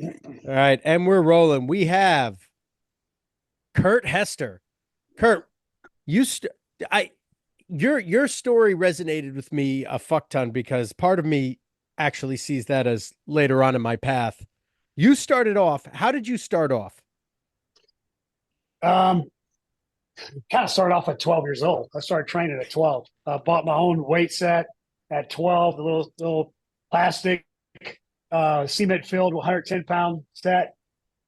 All right, and we're rolling. We have Kurt Hester. Kurt, you st- I your story resonated with me a fuck ton because part of me actually sees that as later on in my path. You started off. How did you start off? Um, Kind of started off at 12 years old. I started training at 12. Bought my own weight set at 12, the little plastic cement filled 110-pound set.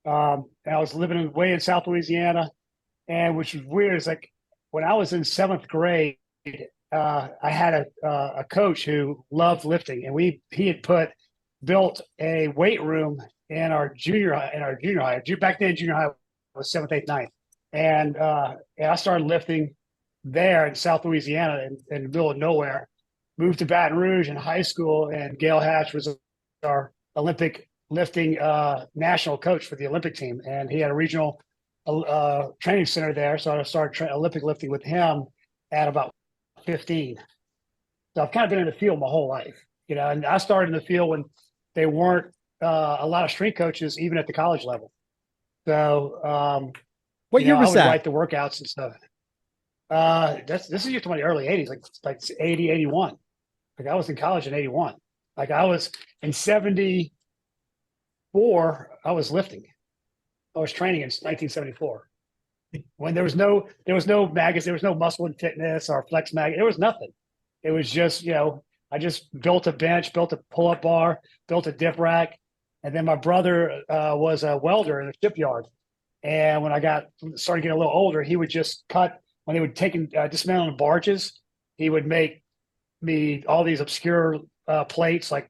And I was living way in South Louisiana, and which was weird is like when I was in seventh grade, I had a coach who loved lifting, and he had built a weight room in our junior high. Back then, junior high was seventh, eighth, ninth, and I started lifting there in South Louisiana in the middle of nowhere. Moved to Baton Rouge in high school, and Gail Hatch was our Olympic lifting national coach for the Olympic team, and he had a regional training center there. So I started Olympic lifting with him at about 15. So I've kind of been in the field my whole life, and I started in the field when they weren't a lot of strength coaches, even at the college level. So, What year I was would that? write the workouts and stuff. This is just in the early 80s, like 80, 81. Like I was in college in 81. Like I was in 74, I was lifting. I was training in 1974 when there was no magazine, there was no Muscle and Fitness or Flex Mag. There was nothing. It was just I just built a bench, built a pull up bar, built a dip rack, and then my brother was a welder in a shipyard. And when I started getting a little older, he would just cut when they would take and dismantle barges. He would make me all these obscure plates like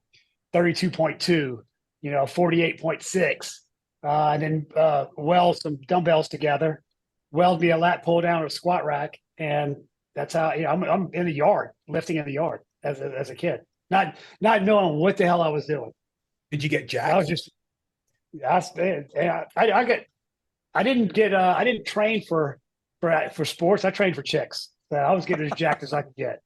32.2, 48.6, and then weld some dumbbells together, weld me a lat pull down or a squat rack, and that's how I'm in the yard lifting in the yard as a kid, not knowing what the hell I was doing. Did you get I was jacked? just I didn't train for sports. I trained for chicks. So I was getting as jacked as I could get.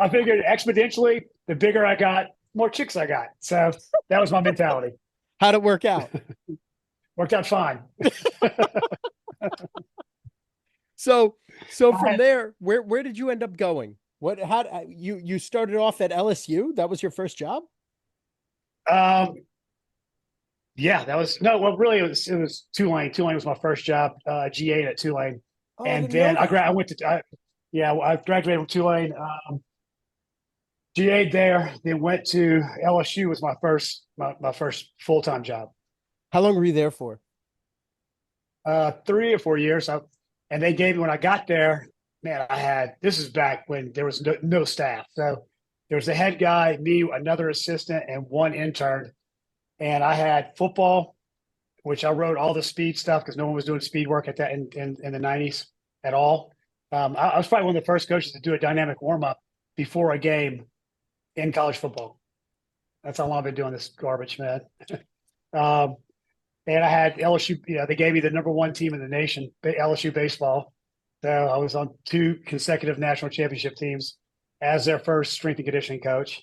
I figured exponentially, the bigger I got, more chicks I got. So that was my mentality. How'd it work out? Worked out fine. So, so I from had, there, where did you end up going? What how you started off at LSU? That was your first job? um, yeah, that was no. Well, really, it was Tulane. Tulane was my first job. G8 at Tulane, Oh, I and didn't know then that. I went to yeah, I graduated from Tulane. G8 there, then went to LSU was my first full time job. How long were you there for? 3 or 4 years. And they gave me when I got there, man, this is back when there was no staff. So there was the head guy, me, another assistant, and one intern. And I had football, which I wrote all the speed stuff because no one was doing speed work at that in the 90s at all. I was probably one of the first coaches to do a dynamic warm up before a game in college football. That's how long I've been doing this garbage, man. Um, and I had LSU. They gave me the number one team in the nation, LSU baseball. So I was on two consecutive national championship teams as their first strength and conditioning coach.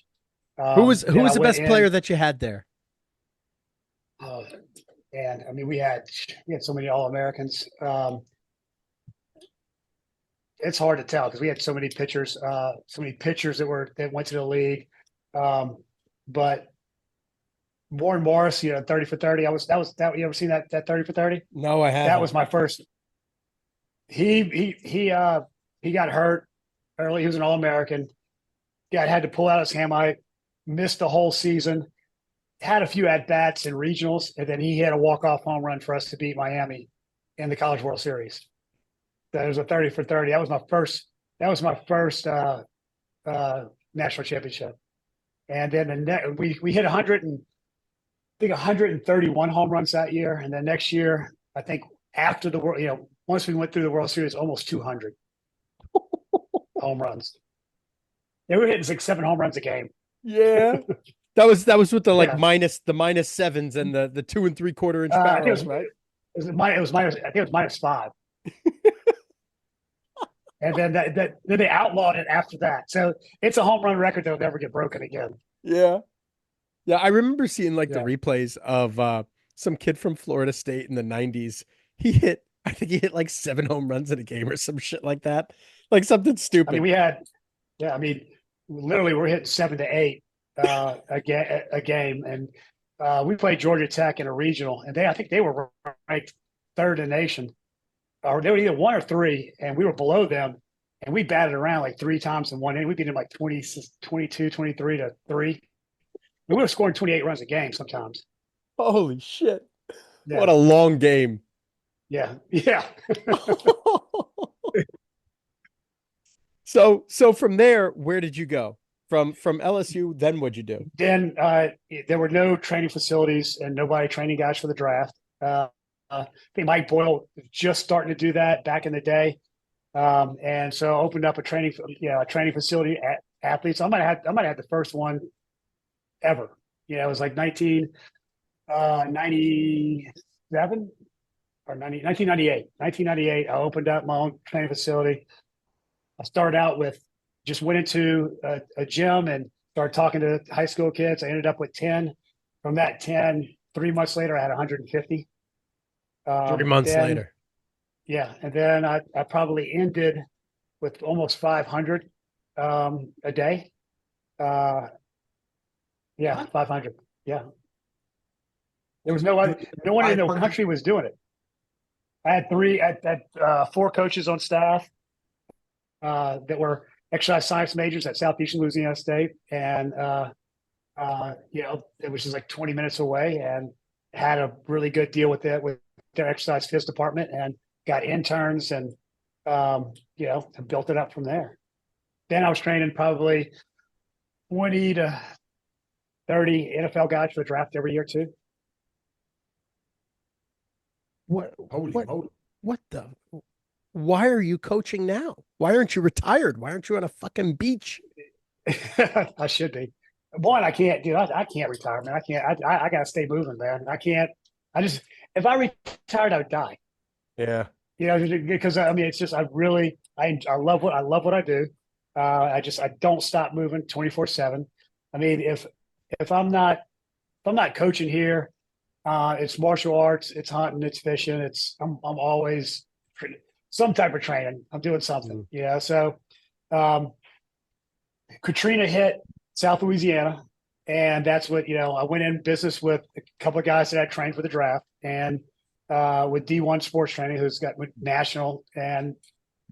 Who Then I was the went best player in, that you had there? uh, and I mean we had so many All Americans. It's hard to tell because we had so many pitchers that went to the league. Um, but Warren Morris, 30 for 30. You ever seen that 30 for 30? No, I That haven't. was my first. He got hurt early. He was an All American. Yeah, had to pull out his hamate, missed the whole season. Had a few at bats in regionals, and then he had a walk off home run for us to beat Miami in the College World Series. That was a 30 for 30. That was my first. That was my first national championship. And then we hit 100 and I think 131 home runs that year, and then next year I think after the world, once we went through the World Series, almost 200 home runs. They were hitting like 7 home runs a game. Yeah. That was with the like Yeah, minus sevens and the 2 3/4 inch I think barrels, right? it was minus. I think it was -5, and then they outlawed it after that. So it's a home run record that'll never get broken again. Yeah. Yeah, I remember seeing like the Yeah. replays of some kid from Florida State in the 90s. I think he hit like 7 home runs in a game or some shit like that. Like something I mean, stupid. we had, yeah, I mean, literally we're hitting 7 to 8 a game. And we played Georgia Tech in a regional, and I think they were ranked third in the nation, or they were either one or three, and we were below them. And we batted around like three times in one inning. We beat them like 20, 22, 23 to three. We would have scored 28 runs a game sometimes. Holy shit. What Yeah. a long game. Yeah. Yeah. So from there, where did you go? From LSU, then what'd you do? Then there were no training facilities and nobody training guys for the draft. I think Mike Boyle was just starting to do that back in the day, and so opened up a training facility at athletes. I might have the first one ever. It was like 1997 or 1998. 1998, I opened up my own training facility. I started out with just went into a gym and started talking to high school kids. I ended up with 10. From that 10, 3 months later, I had 150. 3 months Then, later. yeah. And then I probably ended with almost 500 a day. Uh, yeah, 500. Yeah. There was no one in the 500. country was doing it. I had four coaches on staff that were exercise science majors at Southeastern Louisiana State, and it was just like 20 minutes away, and had a really good deal with their exercise phys department, and got interns, and built it up from there. Then I was training probably 20 to 30 NFL guys for the draft every year too. What Holy what moly. what the why are you coaching now? Why aren't you retired? Why aren't you on a fucking beach? I should be. One, I can't, dude. I can't retire, man. I can't. I got to stay moving, man. I can't. I just, if I retired, I would die. Yeah. Because I mean, it's just I love what I do. I don't stop moving 24/7. I mean, if I'm not coaching here, it's martial arts, it's hunting, it's fishing, I'm always some type of training. I'm doing something. Mm. Yeah. So um, Katrina hit South Louisiana, and that's what I went in business with a couple of guys that I trained for the draft, and with D1 Sports Training, who's got national, and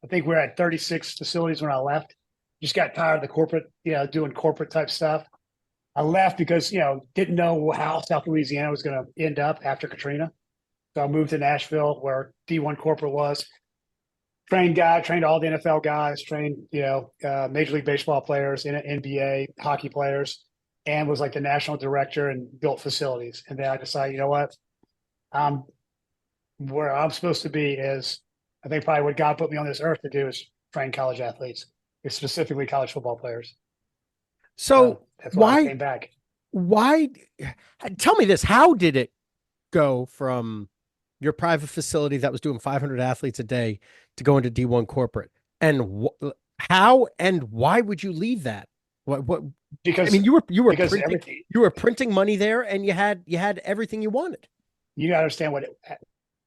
I think we're at 36 facilities when I left. Just got tired of the corporate, doing corporate type stuff. I left because didn't know how South Louisiana was going to end up after Katrina, so I moved to Nashville, where D1 corporate was. Trained all the NFL guys, trained Major League Baseball players, NBA hockey players, and was like the national director and built facilities. And then I decided, you know what, um, where I'm supposed to be is, I think probably what God put me on this earth to do is train college athletes, specifically college football players. So So that's why I why came back. why tell me this, how did it go from your private facility that was doing 500 athletes a day to go into D1 corporate? And how and why would you leave that? What I because mean, because everything, you were printing money there, and you had everything you wanted. you got to understand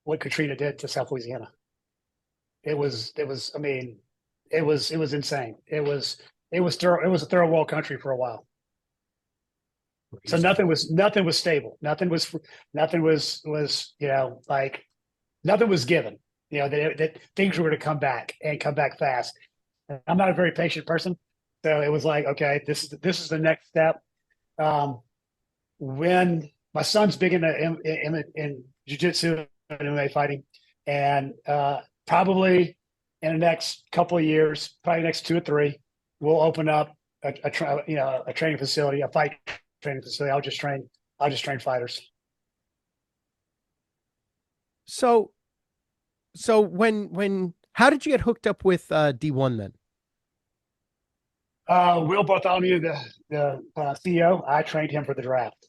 what Katrina did to South Louisiana. I mean, it was insane. It was a third world country for a while. So nothing was stable. Nothing was like nothing was given. That things were going to come back and come back fast. I'm not a very patient person, so it was like, okay, this is the next step. When my son's big in jiu-jitsu and MMA fighting, and probably in the next couple of years, probably next 2 or 3, we'll open up a training facility, a fight training facility. I'll just train fighters. So when how did you get hooked up with D1 then? Will Bartholomew, the CEO, I trained him for the draft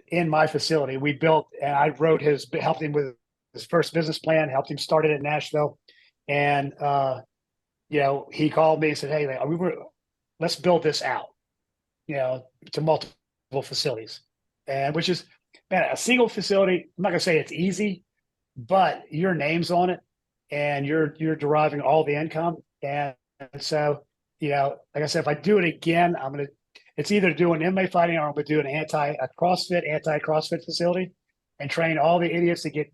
in my facility. We built, and I helped him with his first business plan, helped him start it in Nashville. And, he called me and said, hey, let's build this out, to multiple facilities, and which is, man, a single facility. I'm not gonna say it's easy, but your name's on it, and you're deriving all the income. And so, like I said, if I do it again, it's either doing MMA fighting or I'm gonna do a anti-CrossFit facility, and train all the idiots to get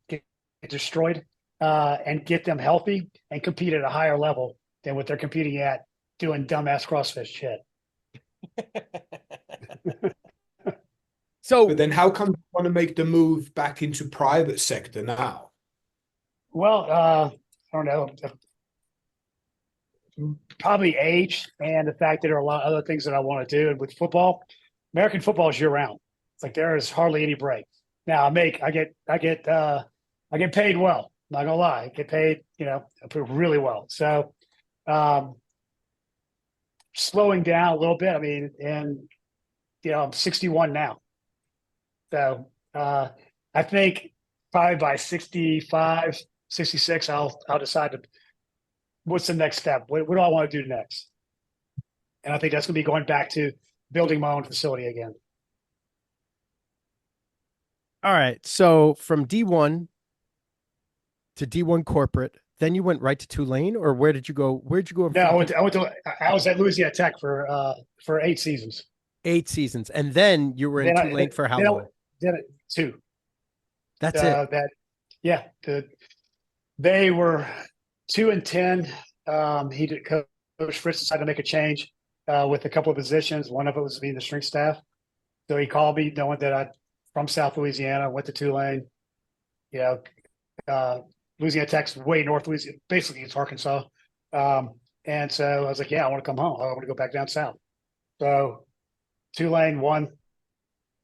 destroyed, and get them healthy and compete at a higher level than what they're competing at doing dumbass CrossFit shit. So But then how come you want to make the move back into private sector now? Well, I don't know. Probably age and the fact that there are a lot of other things that I want to do. And with football, American football is year round. It's like there is hardly any break. Now I get paid well. Not gonna lie, I get paid, really well. So, um, slowing down a little bit. I mean, and I'm 61 now. So, I think probably by 65, 66, I'll decide what's the next step. What do I want to do next? And I think that's going to be going back to building my own facility again. all right. So from D1 to D1 corporate, then you went right to Tulane, or where did you go? Where'd you go? No, I was at Louisiana Tech for 8 seasons. 8 seasons, and then you were in Tulane for how long? Did it two. That's it. They were 2-10. Coach Fritz decided to make a change with a couple of positions. One of it was being the strength staff. So he called me knowing that I'm from South Louisiana, went to Tulane. Louisiana Tech's way north Louisiana, basically it's Arkansas. And so I was like, yeah, I want to come home. I want to go back down south. So Tulane won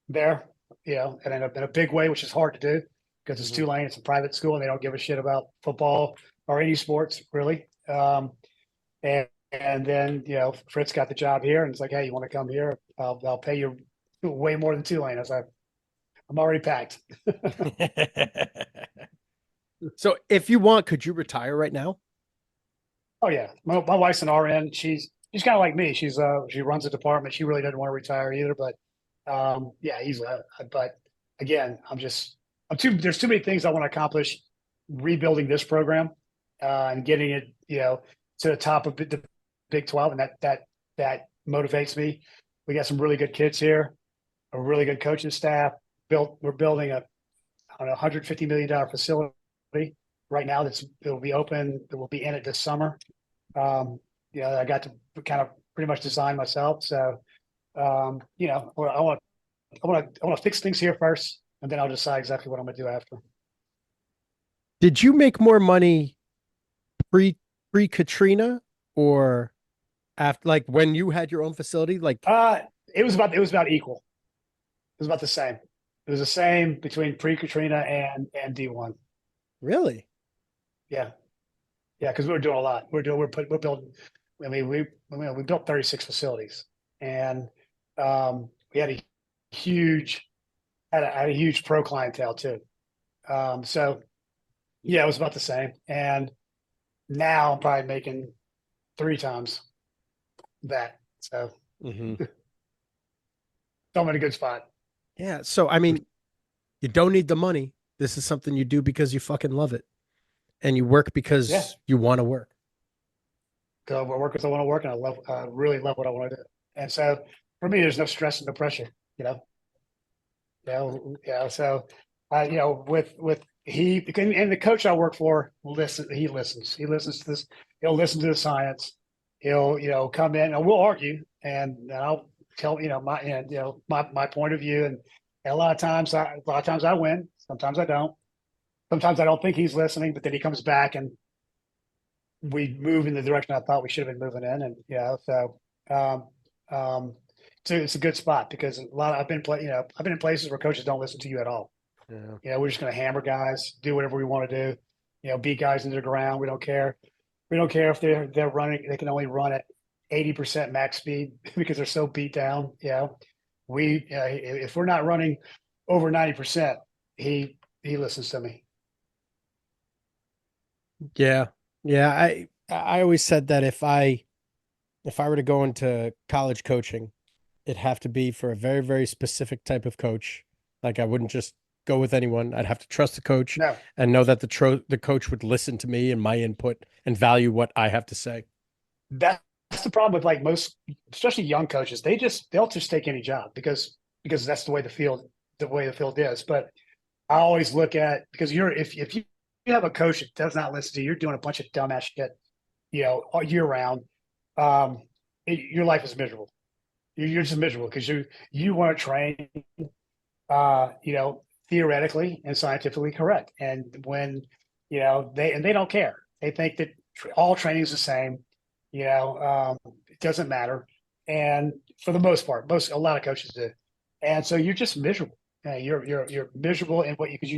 there, and in a big way, which is hard to do because it's Tulane, it's a private school, and they don't give a shit about football or any sports really. And then Fritz got the job here, and it's like, hey, you want to come here? I'll pay you way more than Tulane. I was like, I'm already packed. So if you want, could you retire right now? Oh yeah, my wife's an RN. She's kind of like me. She runs a department. She really doesn't want to retire either. But yeah, easily. But again, there's too many things I want to accomplish rebuilding this program and getting it to the top of the Big 12, and that motivates me. We got some really good kids here, a really good coaching staff. We're building a $150 million facility right now. It'll be open. It will be in it this summer. I got to kind of pretty much design myself. So, I want to fix things here first, and then I'll decide exactly what I'm going to do after. Did you make more money pre Katrina or after, like when you had your own facility? Like, it was about equal. It was about the same. It was the same between pre-Katrina and D1. really? Yeah, because we were doing a lot. We're building. I mean, we built 36 facilities, and we had a huge pro clientele too. So yeah, it was about the same. And now I'm probably making 3 times that. So I'm in a good spot. Yeah. So, I mean, you don't need the money. This is something you do because you fucking love it. And you work because you want to work. So I work because I want to work, and I really love what I want to do. And so for me, there's no stress and no pressure, So, with and the coach I work for, he listens. He listens to this. He'll listen to the science. He'll come in and we'll argue, and I'll tell my point of view. And a lot of times I win. Sometimes I don't. Sometimes I don't think he's listening, but then he comes back and we move in the direction I thought we should have been moving in. And so it's a good spot because I've been in places where coaches don't listen to you at all. Yeah. We're just going to hammer guys, do whatever we want to do. Beat guys into the ground. We don't care. We don't care if they're running. They can only run at 80% max speed because they're so beat down. If we're not running over 90%, he listens to me. Yeah. Yeah. I always said that if I were to go into college coaching, it'd have to be for a very, very specific type of coach. Like I wouldn't just go with anyone. I'd have to trust the coach No, and know that the coach would listen to me and my input and value what I have to say. that's the problem with like most, especially young coaches. They'll just take any job because that's the way the field is. But I always look at because if you have a coach that does not listen to you, you're doing a bunch of dumbass shit, all year round. Your life is miserable. You're just miserable because you want to train, theoretically and scientifically correct. And when they don't care, they think that all training is the same. It doesn't matter. And for the most part, a lot of coaches do. And so you're just miserable. You're miserable in what because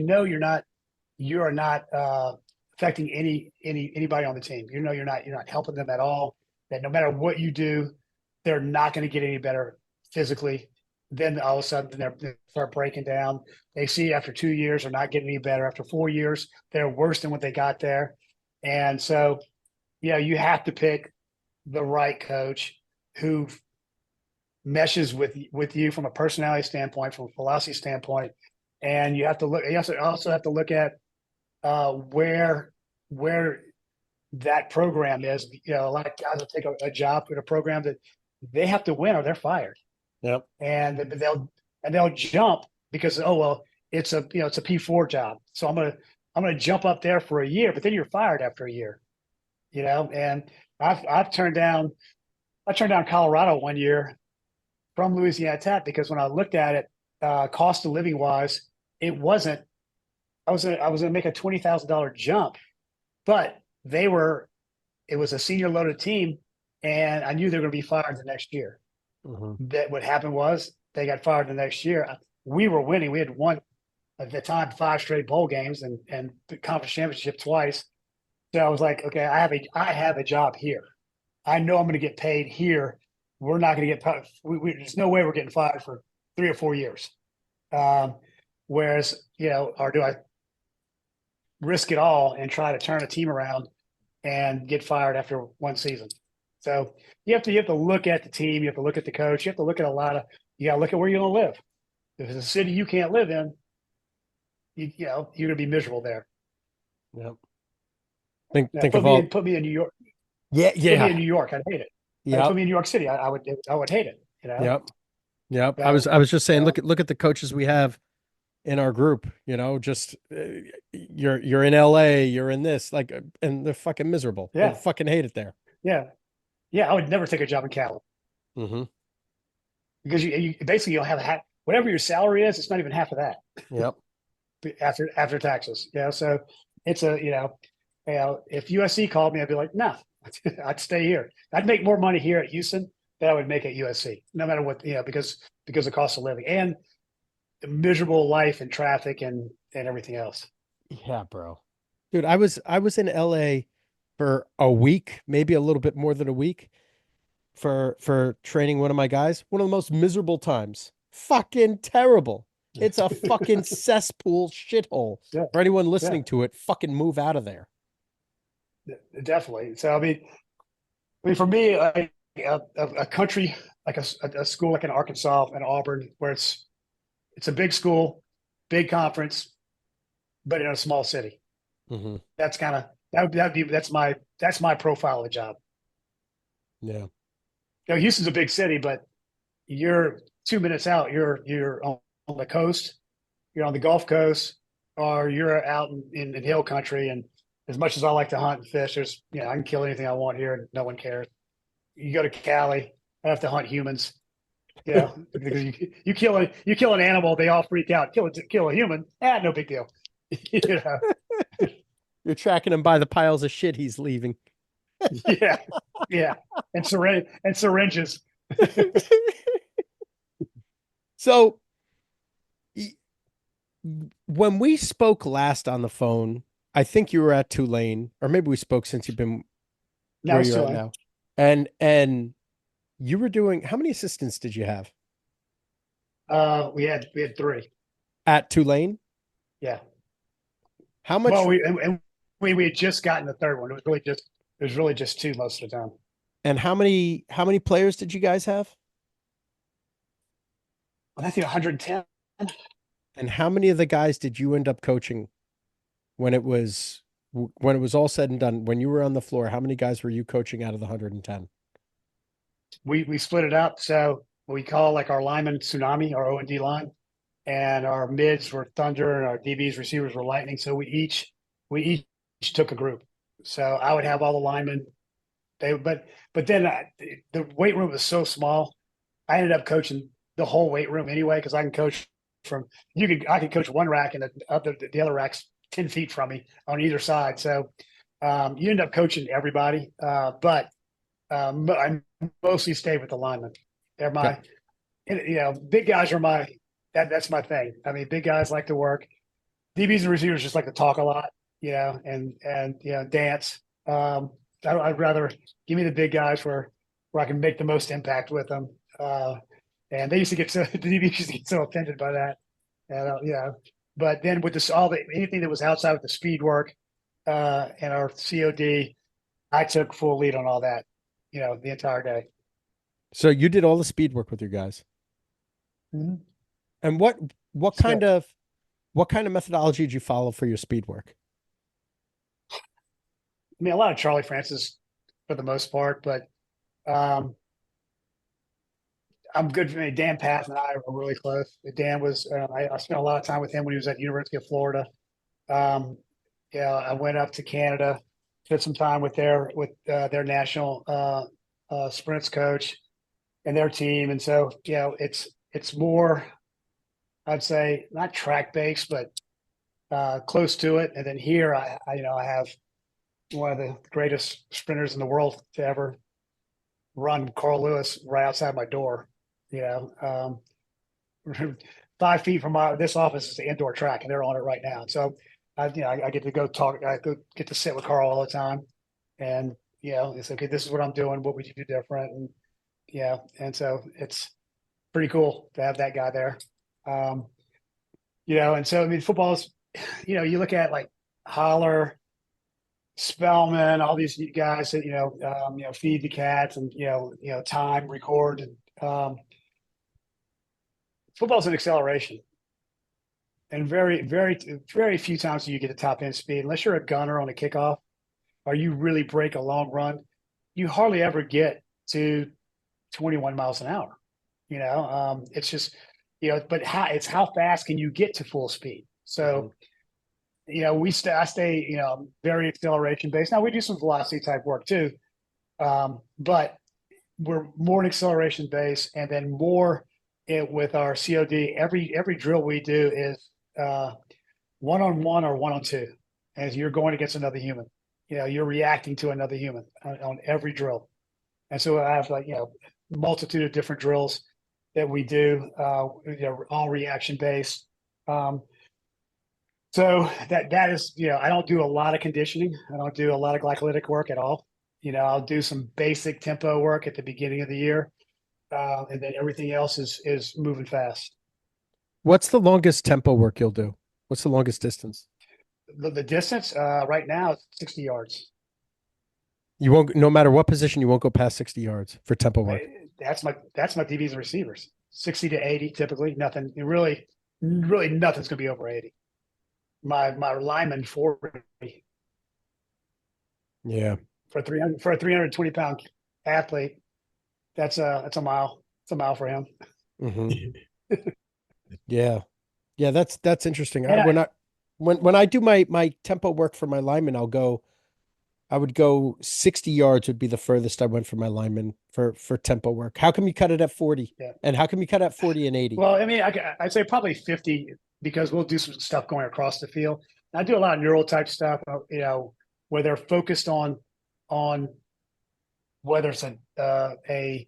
you are not affecting anybody on the team. You're not helping them at all. That no matter what you do, they're not going to get any better physically. Then all of a sudden they start breaking down. They see after 2 years they're not getting any better. After 4 years, they're worse than what they got there. And so, you have to pick the right coach who meshes with you from a personality standpoint, from a philosophy standpoint. And you have to look. You also have to look at where that program is. A lot of guys will take a job in a program that they have to win or they're fired. Yep. And they'll jump because it's a P4 job, so I'm gonna jump up there for a year, but then you're fired after a year. And I've turned down Colorado one year from Louisiana Tech because when I looked at it, cost of living wise, it wasn't. I was gonna make a $20,000 jump, but it was a senior loaded team, and I knew they were going to be fired the next year. Mm-hmm. That what happened was they got fired the next year. We were winning. We had won at the time 5 straight bowl games and the conference championship twice. So I was like, okay, I have a job here. I know I'm going to get paid here. We're not going to get there's no way we're getting fired for 3 or 4 years. Whereas, or do I risk it all and try to turn a team around and get fired after one season? So you have to look at the team. You have to look at the coach. You have to look at you got to look at where you're going to live. If it's a city you can't live in, you're going to be miserable there. Yep. Put me in New York. Yeah. Put me in New York. I'd hate it. Yeah. Put me in New York City. I would hate it. Yep. Yep. So, I was just saying, look at the coaches we have in our group, just you're in LA, you're in this, like, and they're fucking miserable. Yeah. They fucking hate it there. Yeah. Yeah. I would never take a job in Cali Mm-hmm. because you basically you'll have whatever your salary is. It's not even half of that. Yep. After taxes. So it's if USC called me, I'd be like, no, I'd stay here. I'd make more money here at Houston than I would make at USC, no matter what, because of cost of living and the miserable life and traffic and everything else. Yeah, bro. Dude, I was in LA for a week, maybe a little bit more than a week for training one of my guys. One of the most miserable times. Fucking terrible. It's a fucking cesspool shithole. Yeah. For anyone listening to it, fucking move out of there. Definitely. So, I mean, for me, a country like a school like in Arkansas and Auburn, where it's a big school, big conference, but in a small city. Mm-hmm. That's kind of that's my profile of the job. Yeah. Houston's a big city, but you're 2 minutes out. You're on the coast, you're on the Gulf Coast, or you're out in hill country. And as much as I like to hunt and fish, there's I can kill anything I want here, and no one cares. You go to Cali, I have to hunt humans. Because you kill an animal, they all freak out. Kill a human, no big deal. You're tracking him by the piles of shit he's leaving. Yeah, and syringes. So, when we spoke last on the phone, I think you were at Tulane, or maybe we spoke since you've been where you're at now. And you were doing, how many assistants did you have? We had 3 at Tulane. Yeah. How much? Well, we had just gotten the third one. It was really just 2 most of the time. And how many players did you guys have? I think 110. And how many of the guys did you end up coaching when it was all said and done? When you were on the floor, how many guys were you coaching out of the 110? We split it up. So we call like our lineman tsunami, our O&D line, and our mids were thunder, and our DBs receivers were lightning. So we each took a group. So I would have all the linemen. But then the weight room was so small. I ended up coaching the whole weight room anyway because I can coach I could coach one rack and the other rack's 10 feet from me on either side. So you end up coaching everybody, but I mostly stay with the linemen. They're my, big guys are that's my thing. I mean, big guys like to work. DBs and receivers just like to talk a lot, and dance. I'd rather give me the big guys where I can make the most impact with them. And they used to get the DBs used to get so offended by that. And but then with anything that was outside of the speed work, and our COD, I took full lead on all that, the entire day. So you did all the speed work with your guys. Mm-hmm. And what kind of methodology did you follow for your speed work? I mean, a lot of Charlie Francis for the most part, but I'm good. Dan Path and I are really close. Dan was, I spent a lot of time with him when he was at the University of Florida. I went up to Canada, spent some time with their national sprints coach and their team. And so, it's more, I'd say not track based, but close to it. And then here I have one of the greatest sprinters in the world to ever run, Carl Lewis, right outside my door. 5 feet from this office is the indoor track, and they're on it right now. So, I get to go talk. Get to sit with Carl all the time, and it's okay. This is what I'm doing. What would you do different? And and so it's pretty cool to have that guy there. And so I mean, football's, you look at like Holler, Spellman, all these guys that feed the cats and time, record, and football's an acceleration, and very, very, very few times do you get a top end speed unless you're a gunner on a kickoff, or you really break a long run. You hardly ever get to 21 miles an hour. It's just but how fast can you get to full speed? So. I stay, very acceleration based. Now we do some velocity type work too, but we're more in acceleration based, and then more with our COD. Every drill we do is 1-on-1 or 1-on-2, as you're going against another human. You're reacting to another human on every drill, and so I have multitude of different drills that we do, all reaction based. So that is, I don't do a lot of conditioning. I don't do a lot of glycolytic work at all. I'll do some basic tempo work at the beginning of the year, and then everything else is moving fast. What's the longest tempo work you'll do? What's the longest distance? The distance right now is 60 yards. You won't, no matter what position, you won't go past 60 yards for tempo work. That's my DBs and receivers. 60 to 80 typically. Nothing really nothing's gonna be over 80. My lineman 40. Yeah. For a 320-pound athlete, that's a mile. It's a mile for him. Mm-hmm. Yeah. That's interesting. And When I do my tempo work for my lineman, I would go 60 yards would be the furthest I went for my lineman for tempo work. How come you cut it at 40? Yeah. And how come you cut at 40 and 80? Well, I mean, I'd say probably 50 because we'll do some stuff going across the field. And I do a lot of neural type stuff, where they're focused on whether it's a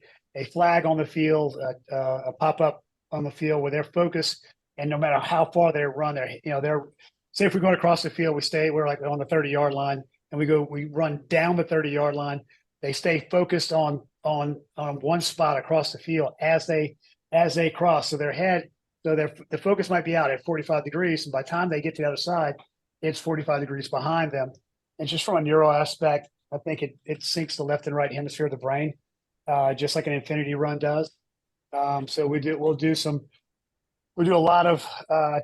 flag on the field, a pop up on the field, where they're focused, and no matter how far they run, they're say if we're going across the field, we're like on the 30-yard line, and we run down the 30-yard line. They stay focused on one spot across the field as they cross. So the focus might be out at 45 degrees, and by the time they get to the other side, it's 45 degrees behind them. And just from a neural aspect, I think it syncs the left and right hemisphere of the brain, just like an infinity run does. So we'll do some We do a lot of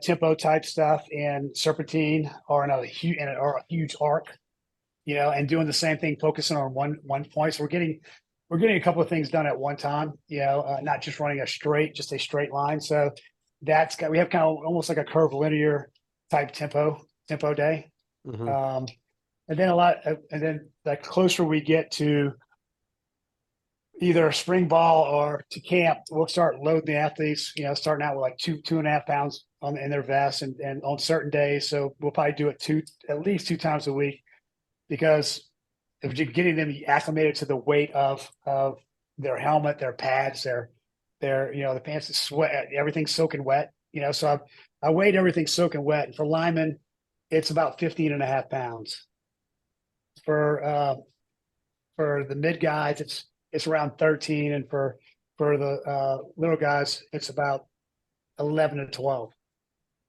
tempo type stuff in serpentine or in a huge arc, and doing the same thing, focusing on one point. So we're getting a couple of things done at one time, not just running a straight line. So we have kind of almost like a curvilinear type tempo day. Mhm. And then the closer we get to either spring ball or to camp, we'll start loading the athletes, starting out with like 2.5 pounds in their vests and on certain days. So we'll probably do it at least 2 times a week, because if you're getting them acclimated to the weight of their helmet, their pads, their the pants that sweat, everything's soaking wet, so I weighed everything soaking wet. And for linemen, it's about 15.5 pounds. For the mid guys, it's around 13, and for the little guys, it's about 11 to 12.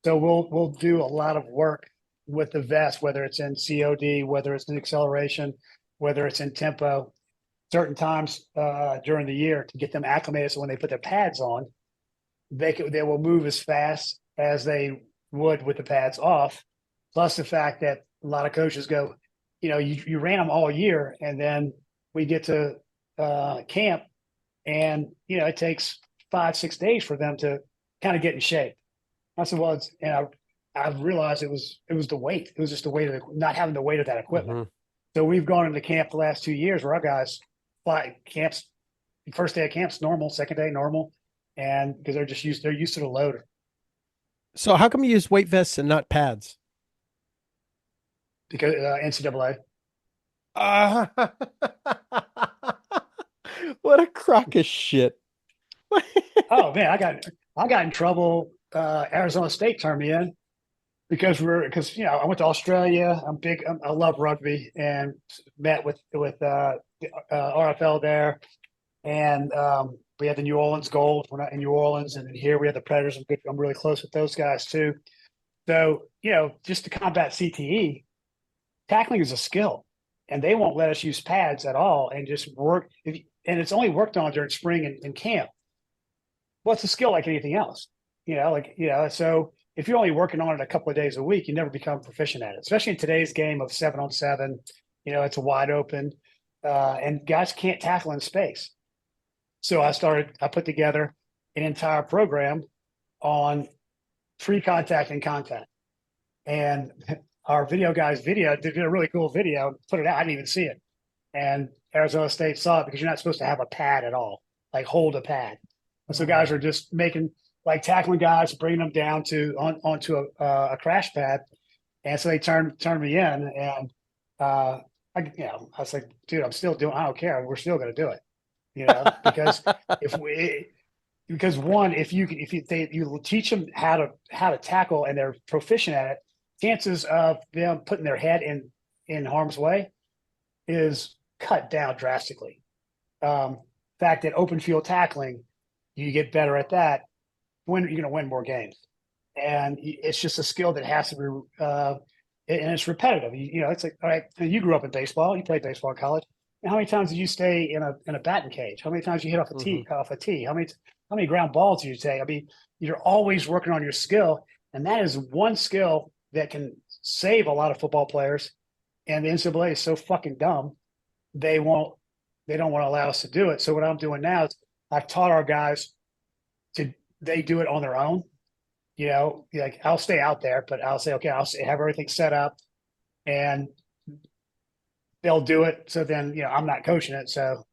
So we'll do a lot of work with the vest, whether it's in COD, whether it's in acceleration, whether it's in tempo, certain times during the year, to get them acclimated. So when they put their pads on, they will move as fast as they would with the pads off. Plus the fact that a lot of coaches go, you ran them all year, and then we get to camp, and it takes 5-6 days for them to kind of get in shape. I said, well, I realized it was the weight. It was just the weight of not having the weight of that equipment. Mhm. So we've gone into camp the last 2 years where our guys fly camps. First day of camp's normal, second day normal, and because they're used to the load. So how come you use weight vests and not pads? Because NCAA. What a crock of shit. Oh man, I got in trouble. Arizona State turned me in because I went to Australia. I love rugby, and met with RFL there, and we had the New Orleans Gold. We're not in New Orleans, and then here we have the Predators. I'm really close with those guys too. So just to combat CTE, tackling is a skill, and they won't let us use pads at all and just work. And it's only worked on during spring and camp. Well, it's a skill like anything else, so if you're only working on it a couple of days a week, you never become proficient at it, especially in today's game of 7-on-7. It's a wide open, and guys can't tackle in space. So I put together an entire program on pre-contact and contact. And our video guys did a really cool video, put it out. I didn't even see it. And Arizona State saw it, because you're not supposed to have a pad at all, like hold a pad. And so guys are just tackling guys, bringing them down onto a crash pad. And so they turned me in, and I was like, dude, I don't care. We're still going to do it, because if you teach them how to tackle and they're proficient at it, chances of them putting their head in harm's way is cut down drastically. Fact that open field tackling, you get better at that, when you're going to win more games. And it's just a skill that has to be, and it's repetitive. It's like, all right, you grew up in baseball, you played baseball in college. And how many times did you stay in a batting cage? How many times you hit off a tee? How many ground balls do you take? I mean, you're always working on your skill, and that is one skill that can save a lot of football players. And the NCAA is so fucking dumb, they don't want to allow us to do it. So what I'm doing now is I've taught our guys they do it on their own. Like I'll stay out there, but I'll say, okay, I'll have everything set up, and they'll do it. So then, I'm not coaching it. So,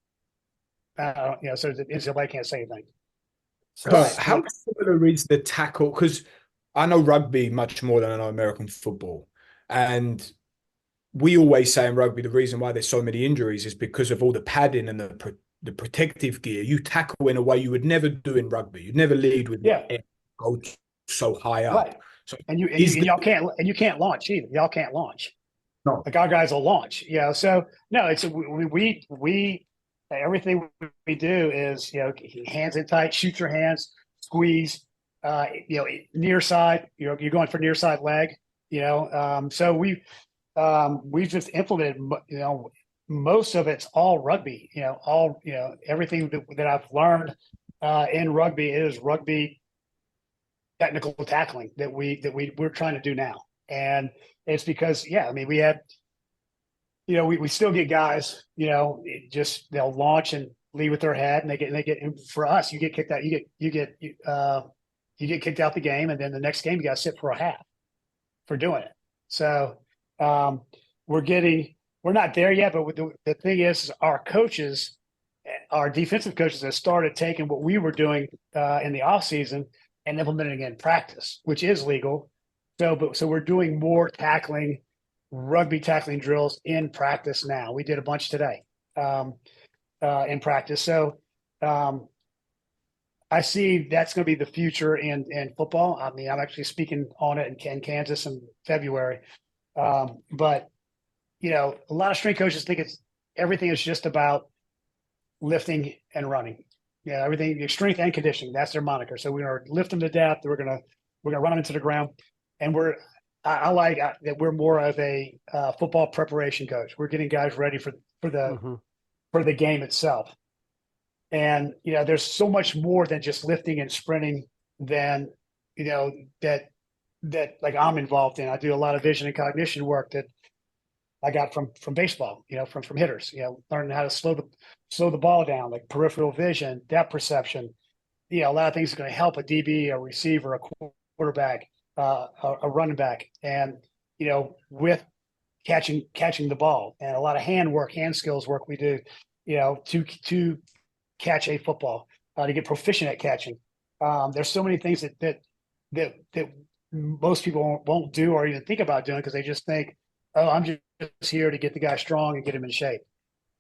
so the NCAA can't say anything. Kurt, how similar is the tackle? Because I know rugby much more than I know American football. And we always say in rugby, the reason why there's so many injuries is because of all the padding and the protective gear. You tackle in a way you would never do in rugby. You'd never lead with go so high up. Right. So y'all can't launch either. Y'all can't launch. No. Like our guys will launch. So no, it's we everything we do is hands in tight, shoot your hands, squeeze, near side. You're going for near side leg. So we've just implemented. Most of it's all rugby. Everything that I've learned in rugby is rugby technical tackling that we're trying to do now. And it's because, I mean, we have, we still get guys, they'll launch and lead with their head, and they get for us, you get kicked out, you get kicked out the game, and then the next game you got to sit for a half for doing it. So we're not there yet, but the thing is our coaches, our defensive coaches have started taking what we were doing in the off season and implementing it in practice, which is legal. So we're doing more rugby tackling drills in practice now. We did a bunch today in practice. So I see that's going to be the future in football. I mean, I'm actually speaking on it in Kansas in February. But, a lot of strength coaches think everything is just about lifting and running. Everything, strength and conditioning, that's their moniker. So we're going to lift them to death. We're going to run them into the ground. And I like that we're more of a football preparation coach. We're getting guys ready for the game itself. And, there's so much more than just lifting and sprinting than, that like I'm involved in. I do a lot of vision and cognition work that I got from baseball, from hitters, learning how to slow the ball down, like peripheral vision, depth perception. A lot of things are going to help a DB, a receiver, a quarterback, a running back, and with catching the ball, and a lot of hand skills work we do, to catch a football, to get proficient at catching. There's so many things that most people won't do or even think about doing because they just think, oh, I'm just here to get the guy strong and get him in shape.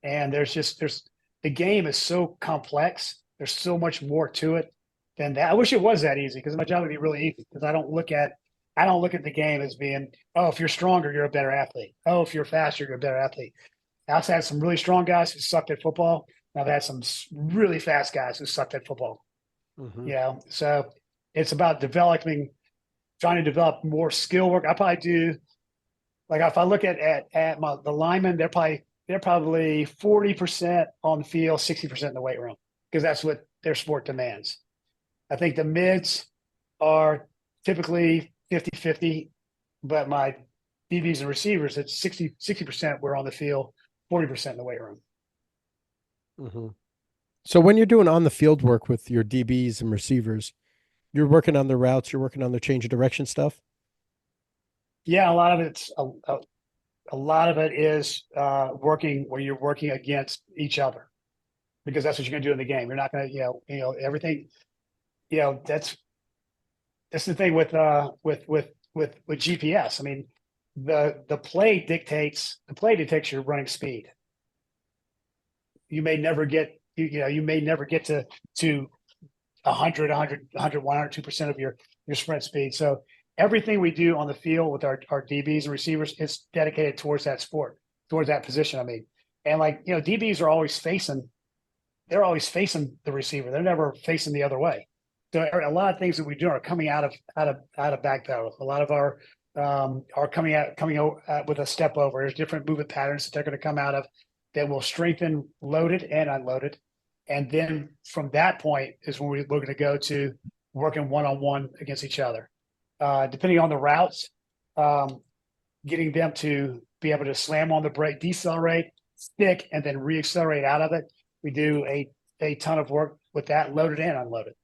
And the game is so complex. There's so much more to it than that. I wish it was that easy because my job would be really easy because I don't look at the game as being, oh, if you're stronger, you're a better athlete. Oh, if you're faster, you're a better athlete. I've had some really strong guys who sucked at football. And I've had some really fast guys who sucked at football. So it's about trying to develop more skill work. I probably do. Like if I look at the linemen, they're probably 40% on the field, 60% in the weight room because that's what their sport demands. I think the mids are typically 50-50, but my DBs and receivers, it's 60% we're on the field, 40% in the weight room. So when you're doing on the field work with your DBs and receivers, you're working on their routes, you're working on their change of direction stuff. Yeah, a lot of it is working where you're working against each other because that's what you're going to do in the game. You're not going to, everything. That's the thing with GPS. I mean, the play dictates your running speed. You may never get to 100, 102% of your sprint speed. So everything we do on the field with our DBs and receivers is dedicated towards that sport, towards that position. I mean, and DBs are always facing the receiver. They're never facing the other way. So a lot of things that we do are coming out of back pedal. A lot of our are coming out with a step over. There's different movement patterns that they're going to come out of that will strengthen loaded and unloaded. And then from that point is when we're going to go to working one-on-one against each other. Depending on the routes, getting them to be able to slam on the brake, decelerate, stick, and then reaccelerate out of it. We do a ton of work with that, loaded and unloaded.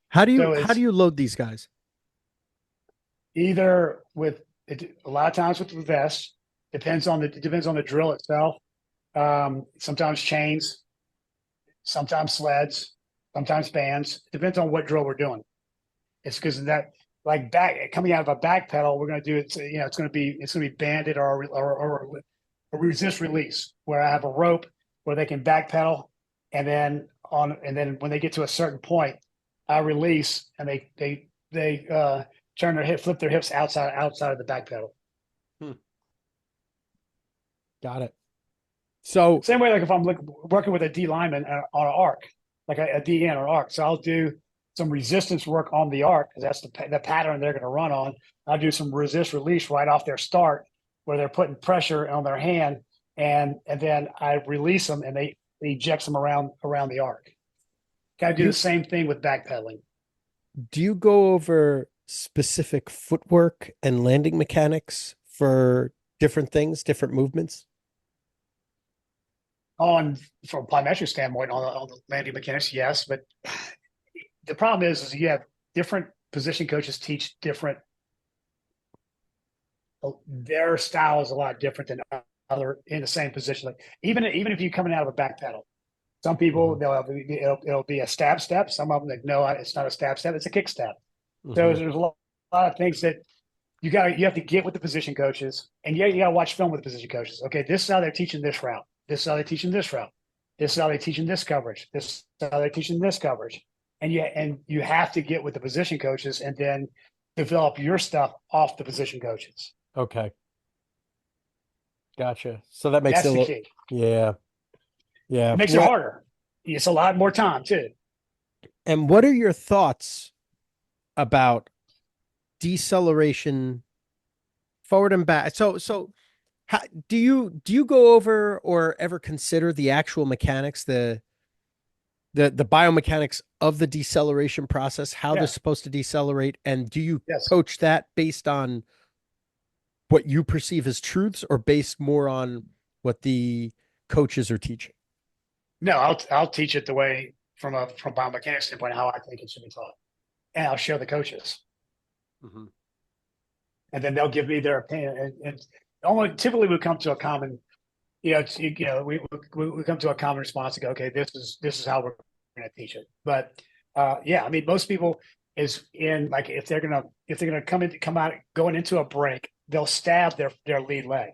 How do you load these guys? Either with a lot of times with the vest, depends on the drill itself. Sometimes chains, sometimes sleds, sometimes bands. Depends on what drill we're doing. It's because that coming out of a back pedal, we're going to do it. It's going to be banded or a resist release where I have a rope where they can back pedal, and then when they get to a certain point, I release and they turn their flip their hips outside of the back pedal. Got it. So same way, like if I'm working with a D lineman on an arc, like a DN or arc, so I'll do some resistance work on the arc because that's the pattern they're going to run on. I'll do some resist release right off their start where they're putting pressure on their hand, and then I release them and they eject them around the arc. Got to do the same thing with backpedaling. Do you go over specific footwork and landing mechanics for different things, different movements? From a plyometric standpoint, on the landing mechanics, yes. But the problem is you have different position coaches teach different. Their style is a lot different than other in the same position. Like even if you're coming out of a back pedal, some people it'll be a stab step. Some of them like no, it's not a stab step. It's a kick step. So there's a lot of things that you have to get with the position coaches, and you got to watch film with the position coaches. Okay, this is how they're teaching this route. This is how they're teaching this route. This is how they're teaching this coverage. This is how they're teaching this coverage. And you have to get with the position coaches and then develop your stuff off the position coaches. Okay. Gotcha. So that makes That's it a the little, key. yeah. Yeah. It makes it harder. It's a lot more time too. And what are your thoughts about deceleration forward and back? So how, do you go over or ever consider the actual mechanics, the biomechanics of the deceleration process, how they're supposed to decelerate, and do you coach that based on what you perceive as truths or based more on what the coaches are teaching? No, I'll teach it the way from biomechanics standpoint how I think it should be taught, and I'll show the coaches, and then they'll give me their opinion. And only typically we come to a common, we come to a common response to go, okay, this is how we're going to teach it. But I mean, most people is in like if they're gonna come out going into a break, they'll stab their lead leg.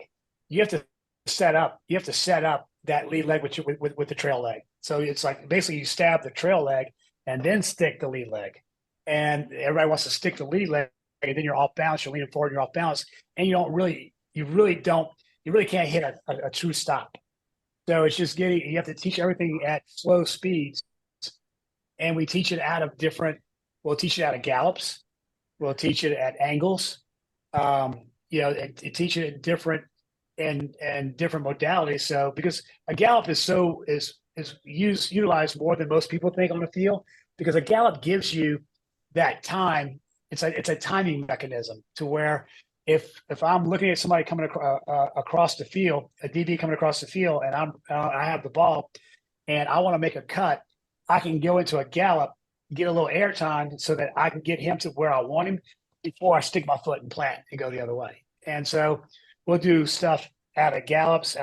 You have to set up that lead leg with the trail leg. So it's like basically you stab the trail leg and then stick the lead leg. And everybody wants to stick the lead leg, and then you're off balance, you're leaning forward, you're off balance, and you really can't hit a true stop. So it's just you have to teach everything at slow speeds. And we teach it we'll teach it out of gallops. We'll teach it at angles. Teach it in different modalities. So because a gallop is utilized more than most people think on the field, because a gallop gives you that time. It's a timing mechanism to where if I'm looking at somebody coming across the field, a DB coming across the field, and I have the ball, and I want to make a cut, I can go into a gallop, get a little air time, so that I can get him to where I want him before I stick my foot and plant and go the other way. And so we'll do stuff out of gallops,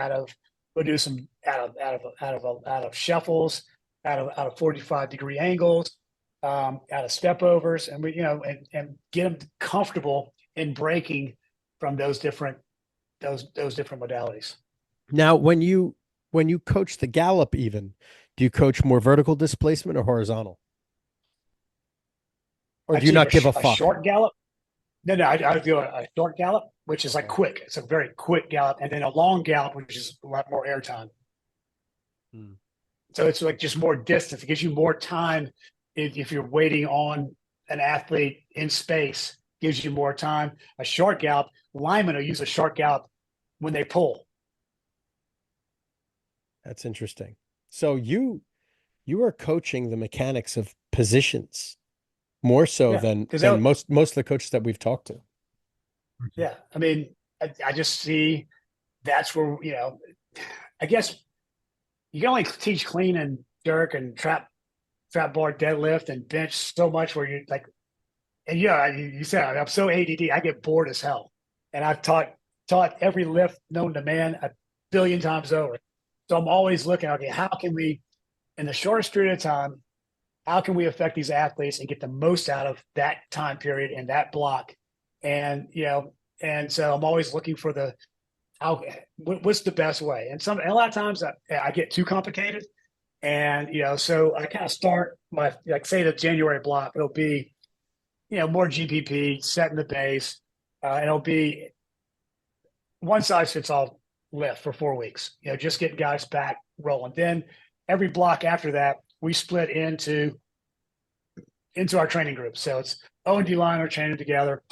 we'll do some out of shuffles, out of 45-degree angles, out of step overs, and we and get them comfortable in breaking from those different modalities. Now, when you coach the gallop, even, do you coach more vertical displacement or horizontal? Or do you not give a fuck? A short gallop? No, I do a short gallop, which is like quick. It's a very quick gallop, and then a long gallop, which is a lot more air time. So it's like just more distance. It gives you more time if you're waiting on an athlete in space. Gives you more time. A short gallop, linemen will use a short gallop when they pull. That's interesting. So you are coaching the mechanics of positions more so than most of the coaches that we've talked to. Yeah. I mean, I just see that's where, I guess you can only teach clean and jerk and trap bar deadlift and bench so much where you're like, and you said, I'm so ADD, I get bored as hell. And I've taught every lift known to man 1 billion times over. So I'm always looking, okay, how can we, in the shortest period of time, how can we affect these athletes and get the most out of that time period and that block? And, and so I'm always looking for what's the best way? And a lot of times I get too complicated. And, so I kind of start say the January block, it'll be, more GPP, setting the base. And it'll be one size fits all lift for 4 weeks, just getting guys back rolling. Then every block after that, we split into our training groups. So it's O&D line are training together.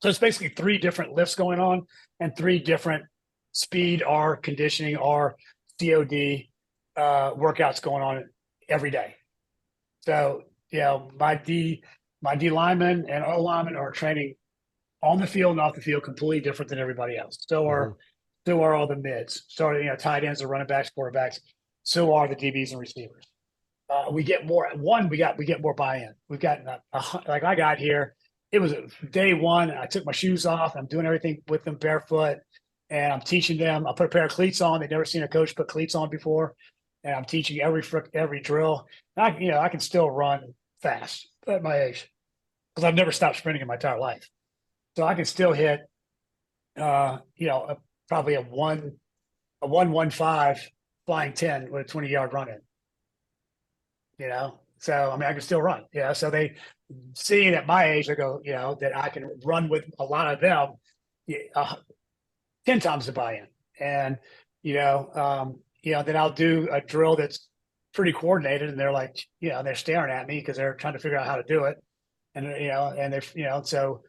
So it's basically 3 different lifts going on and 3 different speed or conditioning or COD workouts going on every day. So, my My D linemen and O linemen are training on the field and off the field completely different than everybody else. So are all the mids. So are, tight ends, the running backs, quarterbacks. So are the DBs and receivers. We get more. We get more buy-in. We've got like I got here. It was day one. I took my shoes off. I'm doing everything with them barefoot, and I'm teaching them. I put a pair of cleats on. They've never seen a coach put cleats on before, and I'm teaching every drill. And I can still run fast at my age because I've never stopped sprinting in my entire life. So I can still hit, probably a 1-1-5 flying 10 with a 20-yard run in. So I can still run. So they seeing at my age, they go, that I can run with a lot of them, 10 times the buy-in, and then I'll do a drill that's pretty coordinated, and they're like, they're staring at me because they're trying to figure out how to do it, and they're so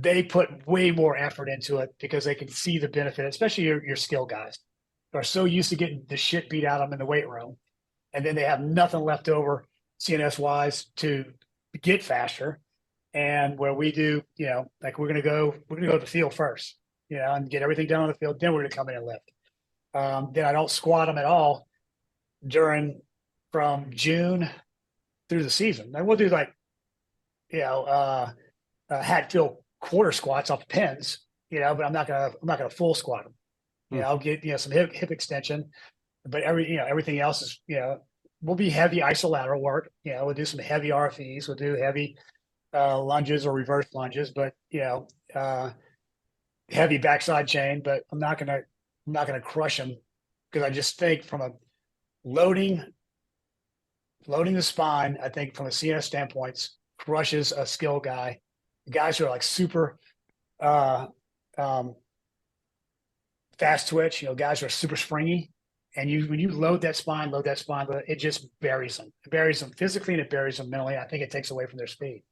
they put way more effort into it because they can see the benefit, especially your skill guys who are so used to getting the shit beat out of them in the weight room. And then they have nothing left over CNS wise to get faster. And where we do, like we're going to go to the field first, and get everything done on the field. Then we're going to come in and lift. Then I don't squat them at all from June through the season. And we'll do like, Hatfield quarter squats off pins, but I'm not gonna full squat them. I'll get some hip extension, but everything else is we'll be heavy isolateral work. We'll do some heavy RFEs. We'll do heavy lunges or reverse lunges, but heavy backside chain. But I'm not gonna crush them because I just think from a loading the spine, I think from a CNS standpoint, crushes a skill guy. Guys who are like super fast twitch, guys who are super springy, and when you load that spine, it just buries them. It buries them physically and it buries them mentally. I think it takes away from their speed.